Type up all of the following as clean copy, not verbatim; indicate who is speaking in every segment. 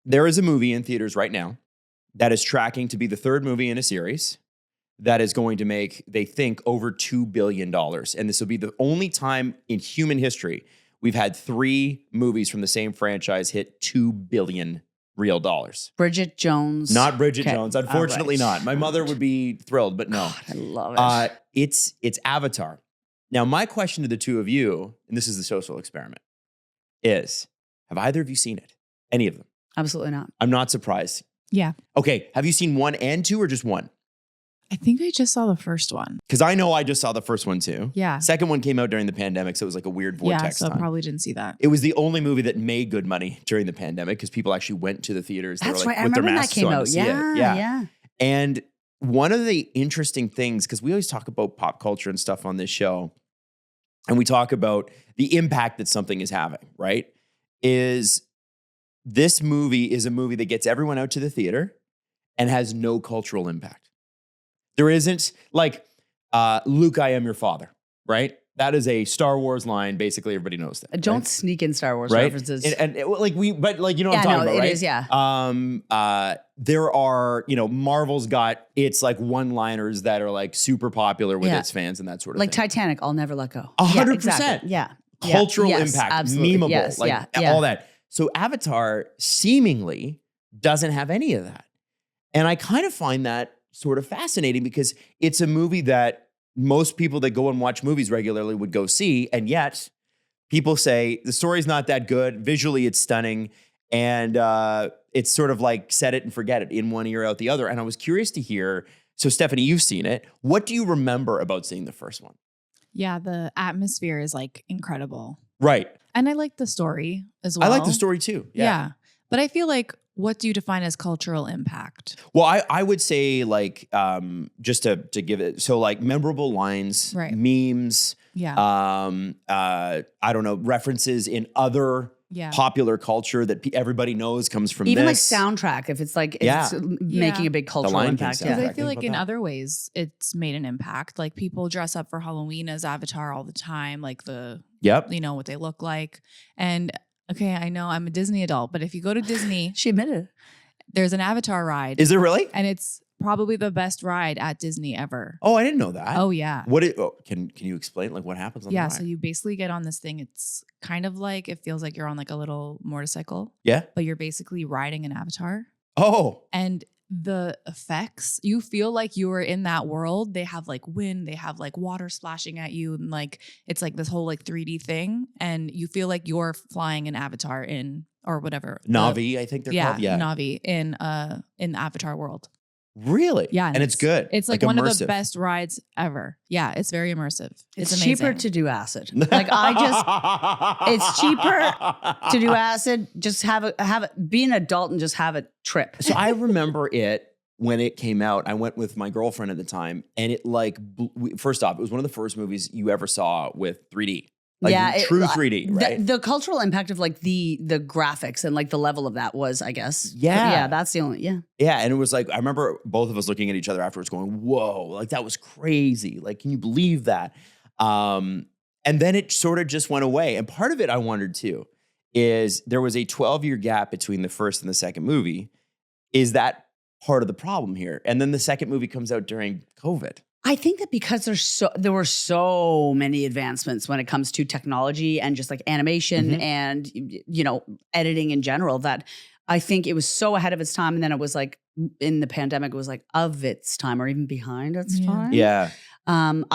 Speaker 1: there is a movie in theaters right now that is tracking to be the third movie in a series that is going to make, they think, over $2 billion. And this will be the only time in human history we've had 3 movies from the same franchise hit $2 billion real dollars.
Speaker 2: Bridget Jones.
Speaker 1: Not Bridget Jones. Unfortunately not. My mother would be thrilled, but no.
Speaker 2: God, I love it.
Speaker 1: It's Avatar. Now, my question to the two of you, and this is the social experiment, is, have either of you seen it? Any of them?
Speaker 2: Absolutely not.
Speaker 1: I'm not surprised.
Speaker 3: Yeah.
Speaker 1: Okay, have you seen 1 and 2 or just 1?
Speaker 3: I think I just saw the first one.
Speaker 1: Because I know I just saw the first one too.
Speaker 3: Yeah.
Speaker 1: Second one came out during the pandemic, so it was like a weird vortex
Speaker 3: Yeah, so
Speaker 1: time.
Speaker 3: probably didn't see that.
Speaker 1: It was the only movie that made good money during the pandemic because people actually went to the theaters.
Speaker 2: That's
Speaker 1: they were like,
Speaker 2: right. I
Speaker 1: with their
Speaker 2: remember that
Speaker 1: masks
Speaker 2: came
Speaker 1: on to
Speaker 2: out.
Speaker 1: see it.
Speaker 2: Yeah.
Speaker 1: And one of the interesting things, because we always talk about pop culture and stuff on this show, and we talk about the impact that something is having, right? Is this movie is a movie that gets everyone out to the theater and has no cultural impact. There isn't like, Luke, I am your father, right? That is a Star Wars line. Basically, everybody knows that.
Speaker 2: Don't
Speaker 1: right?
Speaker 2: sneak in Star Wars
Speaker 1: Right?
Speaker 2: references.
Speaker 1: And like you know what I'm talking about,
Speaker 2: it
Speaker 1: right?
Speaker 2: is, yeah.
Speaker 1: There are, Marvel's got its like one-liners that are like super popular with its fans and that sort of
Speaker 2: like
Speaker 1: thing.
Speaker 2: Titanic, I'll never let go.
Speaker 1: 100%.
Speaker 2: Exactly. Yeah.
Speaker 1: Cultural
Speaker 2: Yes,
Speaker 1: impact,
Speaker 2: absolutely.
Speaker 1: memeable,
Speaker 2: Yes,
Speaker 1: all that. So Avatar seemingly doesn't have any of that. And I kind of find that sort of fascinating because it's a movie that most people that go and watch movies regularly would go see. And yet people say the story's not that good. Visually, it's stunning. And it's sort of like set it and forget it, in one ear, out the other. And I was curious to hear, so Stephanie, you've seen it. What do you remember about seeing the first one?
Speaker 3: Yeah, the atmosphere is like incredible.
Speaker 1: Right.
Speaker 3: And I like the story as well.
Speaker 1: I like the story too.
Speaker 3: Yeah. But I feel like, what do you define as cultural impact?
Speaker 1: Well, I would say like, just to give it, so like memorable lines,
Speaker 3: Right.
Speaker 1: memes,
Speaker 3: Yeah.
Speaker 1: I don't know, references in other popular culture that everybody knows comes from
Speaker 2: Even
Speaker 1: this.
Speaker 2: like soundtrack, if it's like, it's making a big cultural
Speaker 1: Lion King
Speaker 2: impact.
Speaker 1: soundtrack.
Speaker 3: Because
Speaker 2: Yeah.
Speaker 3: I feel like in
Speaker 1: that.
Speaker 3: other ways, it's made an impact. Like people dress up for Halloween as Avatar all the time, like what they look like. And okay, I know I'm a Disney adult, but if you go to Disney,
Speaker 2: She admitted it.
Speaker 3: there's an Avatar ride.
Speaker 1: Is there really?
Speaker 3: And it's probably the best ride at Disney ever.
Speaker 1: Oh, I didn't know that.
Speaker 3: Oh, yeah.
Speaker 1: Can you explain like what happens on the ride?
Speaker 3: So you basically get on this thing. It's kind of like, it feels like you're on like a little motorcycle.
Speaker 1: Yeah.
Speaker 3: But you're basically riding an avatar.
Speaker 1: Oh.
Speaker 3: And the effects, you feel like you are in that world. They have like wind, they have like water splashing at you. And like, it's like this whole like 3D thing. And you feel like you're flying an avatar in, or whatever.
Speaker 1: Navi, I think they're called. Yeah.
Speaker 3: Navi in the Avatar world.
Speaker 1: Really?
Speaker 3: Yeah.
Speaker 1: And it's good.
Speaker 3: It's like one of the best rides ever. Yeah. It's very immersive. It's amazing.
Speaker 2: cheaper to do acid. Like it's cheaper to do acid. Just have it, be an adult and just have a trip.
Speaker 1: So I remember it when it came out. I went with my girlfriend at the time, and it first off, it was one of the first movies you ever saw with 3D. Like true 3D, right?
Speaker 2: The cultural impact of like the graphics and like the level of that was, I guess.
Speaker 1: Yeah.
Speaker 2: Yeah, that's the only,
Speaker 1: Yeah, and it was like, I remember both of us looking at each other afterwards going, whoa, like that was crazy. Like, can you believe that? And then it sort of just went away. And part of it I wondered too, is there was a 12-year gap between the first and the second movie. Is that part of the problem here? And then the second movie comes out during COVID.
Speaker 2: I think that because there were so many advancements when it comes to technology and just like animation and, editing in general, that I think it was so ahead of its time. And then it was like in the pandemic, it was like of its time or even behind its time.
Speaker 1: Yeah.
Speaker 2: I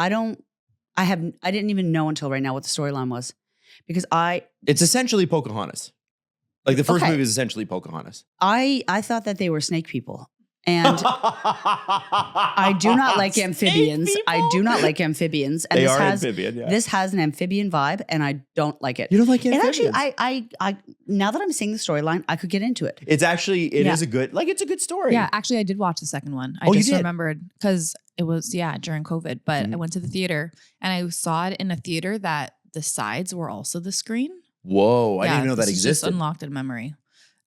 Speaker 2: didn't even know until right now what the storyline was because
Speaker 1: it's essentially Pocahontas. Like the first movie is essentially Pocahontas.
Speaker 2: I thought that they were snake people. And I do not like amphibians. I do not like amphibians. And
Speaker 1: they are amphibian, yeah.
Speaker 2: This has an amphibian vibe, and I don't like it.
Speaker 1: You don't like amphibians?
Speaker 2: And actually, I now that I'm seeing the storyline, I could get into it.
Speaker 1: It's actually, is a good, it's a good story.
Speaker 3: Yeah, actually, I did watch the second one. I just remembered because it was, during COVID. But I went to the theater, and I saw it in a theater that the sides were also the screen.
Speaker 1: Whoa, I didn't know that existed.
Speaker 3: Just unlocked in memory.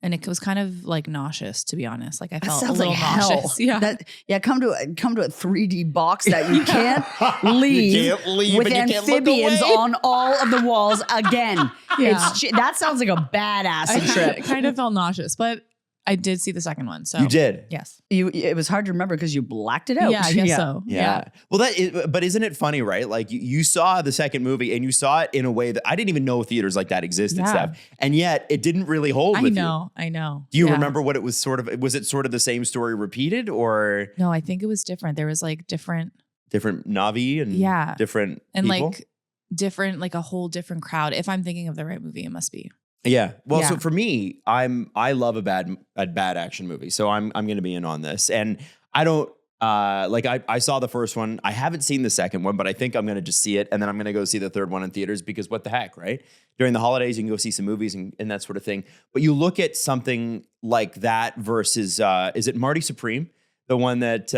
Speaker 3: And it was kind of like nauseous, to be honest. Like I felt a
Speaker 2: sounds
Speaker 3: little
Speaker 2: like hell.
Speaker 3: nauseous. Yeah.
Speaker 2: Come to a 3D box that you can't leave, with amphibians on all of the walls again.
Speaker 3: Yeah.
Speaker 2: That sounds like a badass trip.
Speaker 3: It kind of felt nauseous, but I did see the second one. So
Speaker 1: You did?
Speaker 3: Yes.
Speaker 2: It was hard to remember because you blacked it out.
Speaker 3: Yeah, I guess so.
Speaker 1: Yeah. Well, but isn't it funny, right? Like you saw the second movie and you saw it in a way that I didn't even know theaters like that existed,
Speaker 3: Yeah.
Speaker 1: Steph. And yet it didn't really hold
Speaker 3: I
Speaker 1: with
Speaker 3: know.
Speaker 1: Do you
Speaker 3: Yeah.
Speaker 1: remember what it was was it sort of the same story repeated or
Speaker 3: No, I think it was different. There was like different
Speaker 1: Navi and different
Speaker 3: and
Speaker 1: people?
Speaker 3: like different, like a whole different crowd. If I'm thinking of the right movie, it must be.
Speaker 1: Yeah. Well,
Speaker 3: Yeah.
Speaker 1: so for me, I love a bad action movie. So I'm going to be in on this. And I don't I saw the first one. I haven't seen the second one, but I think I'm going to just see it and then I'm going to go see the third one in theaters because what the heck, right? During the holidays you can go see some movies and that sort of thing. But you look at something like that versus is it Marty Supreme? The one that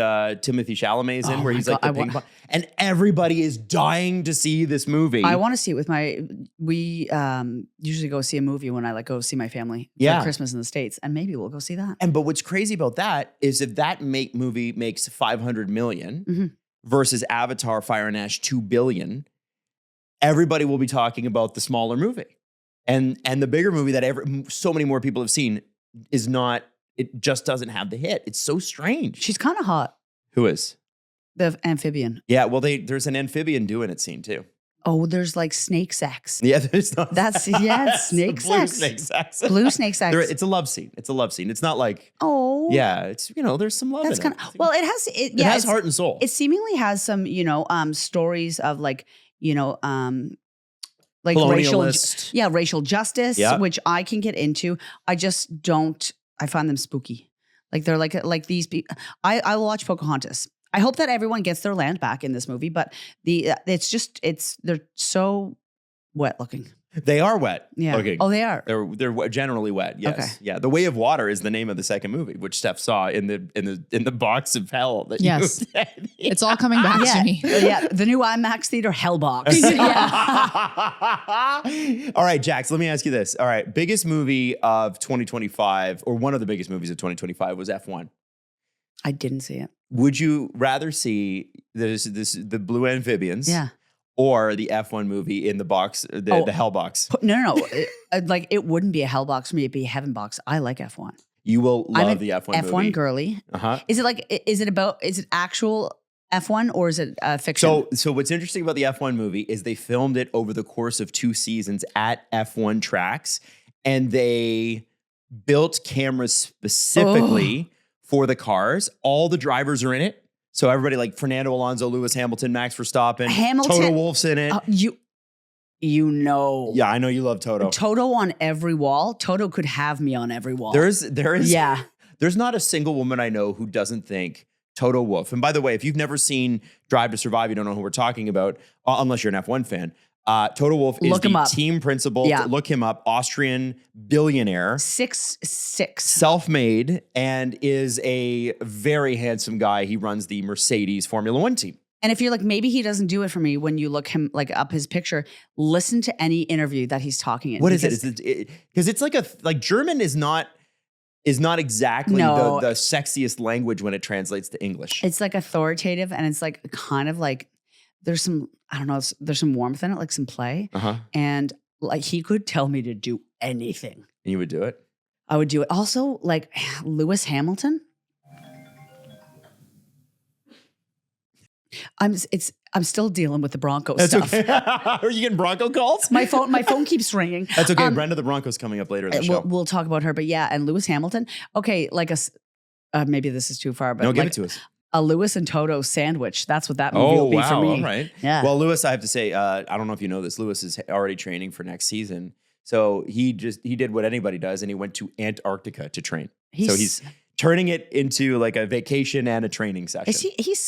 Speaker 1: Timothy Chalamet is in, where he's like the ping pong, and everybody is dying to see this movie.
Speaker 2: I want to see it with we usually go see a movie when I go see my family for Christmas in the States, and maybe we'll go see that.
Speaker 1: But what's crazy about that is if that movie makes 500 million versus Avatar: Fire and Ash 2 billion, everybody will be talking about the smaller movie, and the bigger movie that so many more people have seen is not. It just doesn't have the hit. It's so strange.
Speaker 2: She's kind of hot.
Speaker 1: Who is?
Speaker 2: The amphibian.
Speaker 1: Yeah, well, there's an amphibian doing it scene too.
Speaker 2: Oh, there's like snake sex.
Speaker 1: Yeah, there's not.
Speaker 2: That's snake
Speaker 1: blue
Speaker 2: sex.
Speaker 1: Snake sex.
Speaker 2: Blue snake sex.
Speaker 1: It's a love scene. It's a love scene. It's not like yeah. It's there's some love.
Speaker 2: That's
Speaker 1: in
Speaker 2: kind
Speaker 1: it.
Speaker 2: of well. It has.
Speaker 1: It has heart and soul.
Speaker 2: It seemingly has some stories of like
Speaker 1: colonialist.
Speaker 2: racial justice, which I can get into. I just don't. I find them spooky. Like they're like these people. I will watch Pocahontas. I hope that everyone gets their land back in this movie, but they're so wet looking.
Speaker 1: They are wet.
Speaker 2: Yeah.
Speaker 1: Okay.
Speaker 2: Oh, they are.
Speaker 1: They're generally wet. Yes.
Speaker 2: Okay.
Speaker 1: Yeah. The Way of Water is the name of the second movie, which Steph saw in the box of hell. That
Speaker 3: Yes. It's all coming back to me.
Speaker 2: Yeah. The new IMAX theater Hellbox.
Speaker 1: All right, Jax. Let me ask you this. All right, biggest movie of 2025, or one of the biggest movies of 2025, was F1.
Speaker 2: I didn't see it.
Speaker 1: Would you rather see the Blue Amphibians?
Speaker 2: Yeah.
Speaker 1: Or the F1 movie in the box, the Hell box?
Speaker 2: No. It wouldn't be a Hell box for me. It'd be a Heaven box. I like F1.
Speaker 1: You will love the F1 movie.
Speaker 2: F1 girly. Is it actual F1 or is it fiction?
Speaker 1: So what's interesting about the F1 movie is they filmed it over the course of 2 seasons at F1 tracks, and they built cameras specifically for the cars. All the drivers are in it. So everybody like Fernando Alonso, Lewis Hamilton, Max Verstappen, Toto Wolff's in it.
Speaker 2: You know.
Speaker 1: Yeah, I know you love Toto.
Speaker 2: Toto on every wall. Toto could have me on every wall.
Speaker 1: There is.
Speaker 2: Yeah.
Speaker 1: There's not a single woman I know who doesn't think Toto Wolff. And by the way, if you've never seen Drive to Survive, you don't know who we're talking about, unless you're an F1 fan. Toto Wolff is the team principal.
Speaker 2: Yeah.
Speaker 1: Look him up. Austrian billionaire.
Speaker 2: 6'6".
Speaker 1: Self-made, and is a very handsome guy. He runs the Mercedes Formula One team.
Speaker 2: And if you're like, maybe he doesn't do it for me, when you look him like up his picture, listen to any interview that he's talking in.
Speaker 1: What is it? Because it's like German is not exactly the sexiest language when it translates to English.
Speaker 2: It's like authoritative, and it's like kind of like there's some, I don't know, there's some warmth in it, like some play. And like he could tell me to do anything.
Speaker 1: And you would do it?
Speaker 2: I would do it. Also, like Lewis Hamilton. I'm still dealing with the Broncos stuff.
Speaker 1: Okay. Are you getting Bronco calls?
Speaker 2: My phone keeps ringing.
Speaker 1: That's okay. Brenda the Bronco's coming up later in the show.
Speaker 2: We'll talk about her, but yeah, and Lewis Hamilton. Okay, like maybe this is too far, but
Speaker 1: no, give it to us.
Speaker 2: A Lewis and Toto sandwich. That's what that movie will be for me.
Speaker 1: All right.
Speaker 2: Yeah.
Speaker 1: Well, Lewis, I have to say, I don't know if you know this. Lewis is already training for next season. So he did what anybody does, and he went to Antarctica to train. He's turning it into like a vacation and a training session.
Speaker 2: He's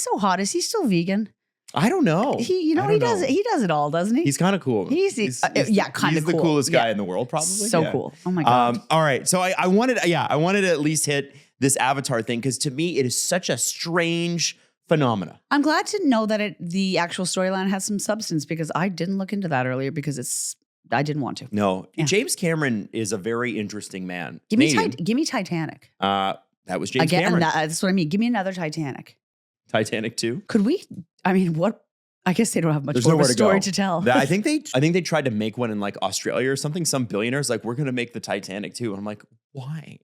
Speaker 2: so hot. Is he still vegan?
Speaker 1: I don't know.
Speaker 2: He does it all, doesn't he?
Speaker 1: He's kind of cool.
Speaker 2: He's kind of cool.
Speaker 1: He's the coolest guy in the world, probably.
Speaker 2: So cool. Oh my God.
Speaker 1: All right. So I wanted to at least hit this Avatar thing, because to me it is such a strange phenomena.
Speaker 2: I'm glad to know that the actual storyline has some substance, because I didn't look into that earlier because I didn't want to.
Speaker 1: No,
Speaker 2: Yeah.
Speaker 1: James Cameron is a very interesting man.
Speaker 2: Give me Titanic.
Speaker 1: That was James
Speaker 2: Again,
Speaker 1: Cameron.
Speaker 2: that's what I mean. Give me another Titanic.
Speaker 1: Titanic 2.
Speaker 2: Could we? I mean, what? I guess they don't have much
Speaker 1: There's
Speaker 2: more of a
Speaker 1: nowhere to
Speaker 2: story
Speaker 1: go.
Speaker 2: to tell.
Speaker 1: I think they tried to make one in like Australia or something. Some billionaires like, we're going to make the Titanic 2. And I'm like, why?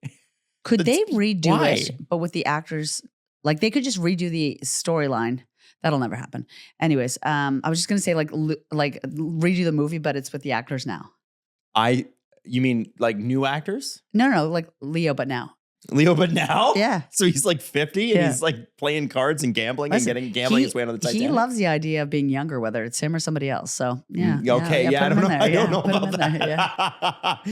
Speaker 2: Could they redo
Speaker 1: why?
Speaker 2: it, but with the actors? Like they could just redo the storyline. That'll never happen. Anyways, I was just gonna say like redo the movie, but it's with the actors now.
Speaker 1: You mean like new actors?
Speaker 2: No, like Leo, but now.
Speaker 1: Leo, but now?
Speaker 2: Yeah.
Speaker 1: So he's like 50 and
Speaker 2: Yeah.
Speaker 1: he's like playing cards and gambling
Speaker 2: Listen,
Speaker 1: and gambling his way onto the Titanic.
Speaker 2: He loves the idea of being younger, whether it's him or somebody else. So yeah.
Speaker 1: Okay, yeah,
Speaker 2: put him in there.
Speaker 1: I don't know
Speaker 2: Put him
Speaker 1: about
Speaker 2: in there,
Speaker 1: that.
Speaker 2: yeah.